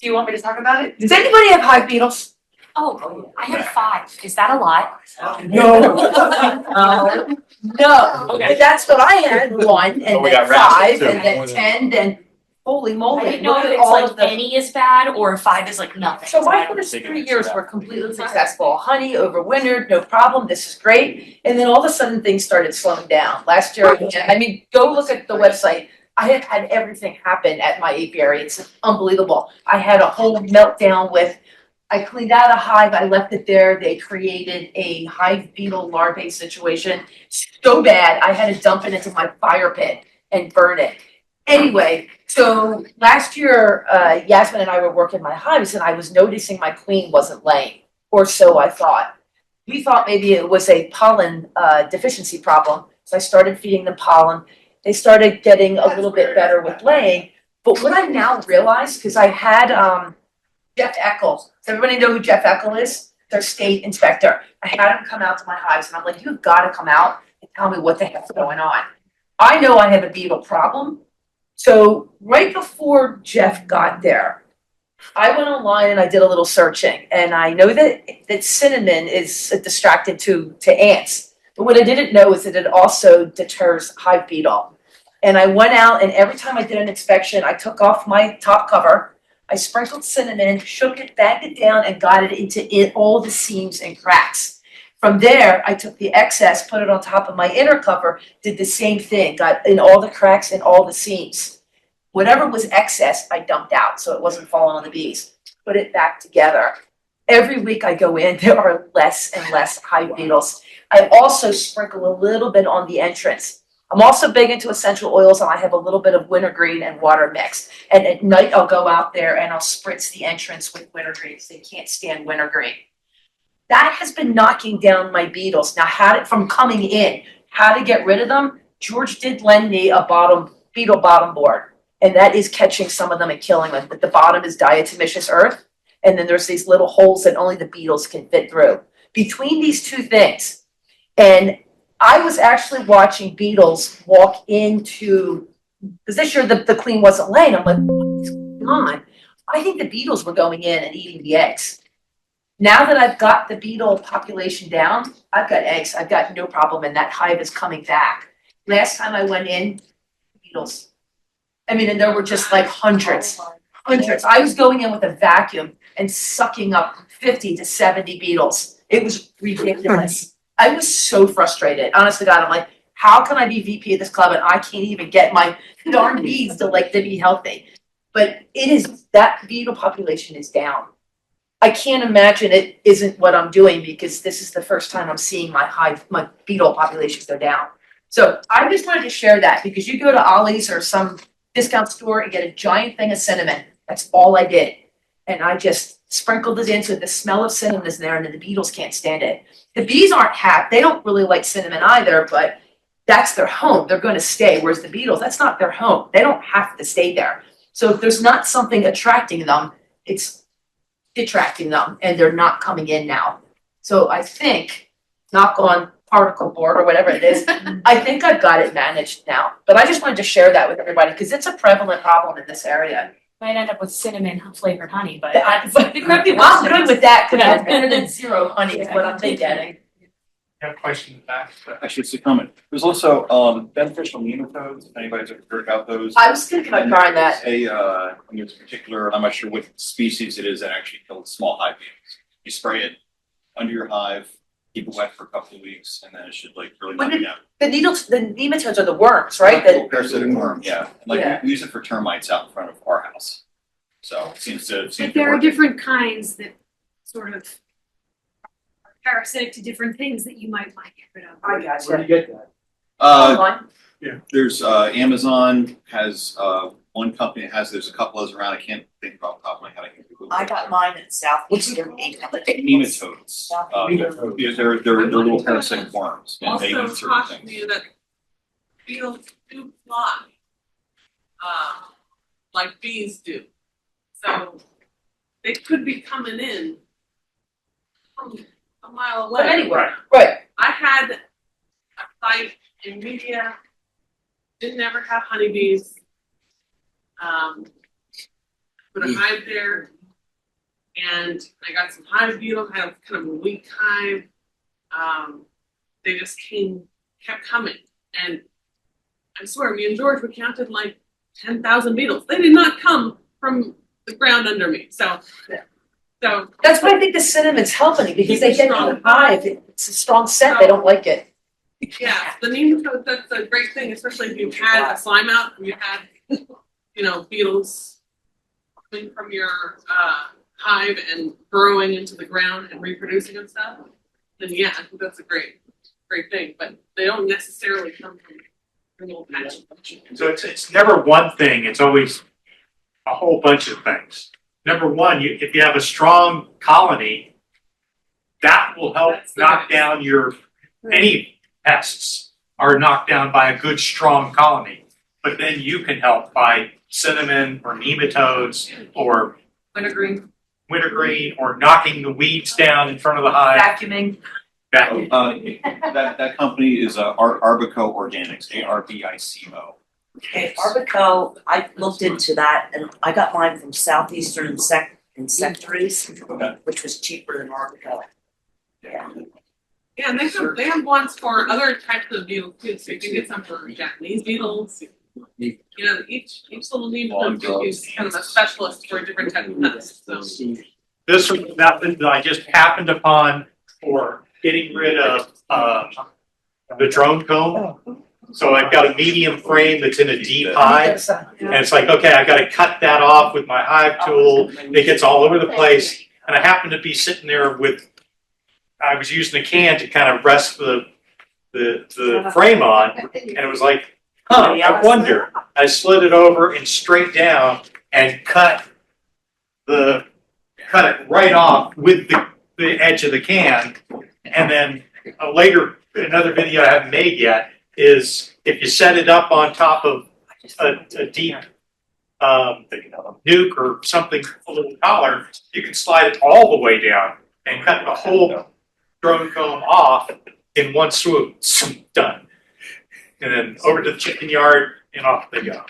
Do you want me to talk about it? Does anybody have hive beetles? Oh, I have 5. Is that a lot? No. No. Okay. That's what I had, 1, and we then got rats 5, too. and then 10, then holy I moly. didn't know look if at it's all like of the. any is bad or 5 is like nothing. So my first 3 years were completely successful. Honey overwintered, no problem, this is great. And then all of a sudden things started slowing down. Last year, I mean, go look at the website. I have had everything happen at my apiary. It's unbelievable. I had a whole meltdown with, I cleaned out a hive, I left it there. They created a hive beetle larvae situation. So bad, I had to dump it into my fire pit and burn it. Anyway, so last year, Yasmin and I were working my hives and I was noticing my queen wasn't laying, or so I thought. We thought maybe it was a pollen deficiency problem, so I started feeding them pollen. They started getting a little bit better with laying, but what I now realized, because I had Jeff Eckel, does everybody know who Jeff Eckel is? Their state inspector. I had him come out to my hives and I'm like, you've got to come out and tell me what the heck's going on. I know I have a beetle problem. So right before Jeff got there, I went online and I did a little searching, and I know that cinnamon is a distractant to ants. But what I didn't know is that it also deters hive beetle. And I went out, and every time I did an inspection, I took off my top cover, I sprinkled cinnamon, shook it, bagged it down, and got it into all the seams and cracks. From there, I took the excess, put it on top of my inner cover, did the same thing, got in all the cracks and all the seams. Whatever was excess, I dumped out so it wasn't falling on the bees. Put it back together. Every week I go in, there are less and less hive beetles. I also sprinkle a little bit on the entrance. I'm also big into essential oils, and I have a little bit of wintergreen and water mix. And at night I'll go out there and I'll spritz the entrance with wintergreen because they can't stand wintergreen. That has been knocking down my beetles. Now, from coming in, how to get rid of them? George did lend me a beetle bottom board. And that is catching some of them and killing them. But the bottom is diatomaceous earth. And then there's these little holes that only the beetles can fit through. Between these two things, and I was actually watching beetles walk into, because this year the queen wasn't laying. I'm like, what's going on? I think the beetles were going in and eating the eggs. Now that I've got the beetle population down, I've got eggs. I've got no problem, and that hive is coming back. Last time I went in, beetles. I mean, and there were just like hundreds. I was going in with a vacuum and sucking up 50 to 70 beetles. It was ridiculous. I was so frustrated. Honestly, God, I'm like, how can I be VP of this club and I can't even get my darn bees to be healthy? But that beetle population is down. I can't imagine it isn't what I'm doing, because this is the first time I'm seeing my beetle populations go down. So I just wanted to share that, because you go to Ollie's or some discount store and get a giant thing of cinnamon. That's all I did. And I just sprinkled it in so the smell of cinnamon is there, and then the beetles can't stand it. The bees aren't happy. They don't really like cinnamon either, but that's their home. They're going to stay. Whereas the beetles, that's not their home. They don't have to stay there. So if there's not something attracting them, it's detracting them, and they're not coming in now. So I think, knock on particle board or whatever it is, I think I've got it managed now. But I just wanted to share that with everybody because it's a prevalent problem in this area. Might end up with cinnamon flavored honey, but I'm good with that because that's better than zero honey is what I'm getting. I have a question in the back. Actually, it's a comment. There's also beneficial nematodes, if anybody's ever heard about those. I was thinking about trying that. There's a particular, I'm not sure what species it is that actually kills small hive beetles. You spray it under your hive, keep it wet for a couple of weeks, and then it should like really knock it down. The nematodes are the worms, right? Little parasitic worm, yeah. Yeah. We use it for termites out in front of our house. So it seems to But there are different kinds that sort of are parasitic to different things that you might want to get rid of. I got Where do you. you get that? Online? There's Amazon has one company that has, there's a couple others around. I can't think off the top of my head. I can Google it. I got mine in Southeast. Nematodes. They're little parasitic worms, and they eat Also certain caution things. you that beetles do fly, like bees do. So they could be coming in from a mile away. But anyway, right. I had a site in media, didn't ever have honeybees. put a hive there. And I got some hive beetle, kind of a weak hive. They just kept coming. And I swear, me and George, we counted like 10,000 beetles. They did not come from the ground under me. So That's why I think the cinnamon's helping because they get to the hive, it's a strong scent, they don't like it. yeah, the neem toad, that's a great thing, especially if you've had a slime out, and you had, beetles coming from your hive and burrowing into the ground and reproducing and stuff. Then yeah, I think that's a great thing. But they don't necessarily come from a little patch. So it's never one thing, it's always a whole bunch of things. Number one, if you have a strong colony, that will help That's knock nice. down any pests are knocked down by a good strong colony. But then you can help by cinnamon or nematodes or Wintergreen. wintergreen or knocking the weeds down in front of the hive. Vacuuming. That company is Arbico Organics, ARBICO. Okay, Arbico, I looked into that and I got mine from Southeastern Insectaries, Okay. which was cheaper than Arbico. Yeah. Yeah, and they have ones for other types of beetles too. So you can get some for Japanese beetles. Each little nematode is kind of a specialist for a different type of pest. So This was method that I just happened upon for getting rid of the drone comb. So I've got a medium frame that's in a deep hive. And it's like, okay, I gotta cut that off with my hive tool. It gets all over the place. And I happened to be sitting there I was using a can to kind of rest the frame on. And it was like, I wonder. I slid it over and straight down and cut it right off with the edge of the can. And then another video I haven't made yet is if you set it up on top of a deep nuke or something a little taller, you can slide it all the way down and cut the whole drone comb off in one swoop. Done. And then over to the chicken yard and off they go.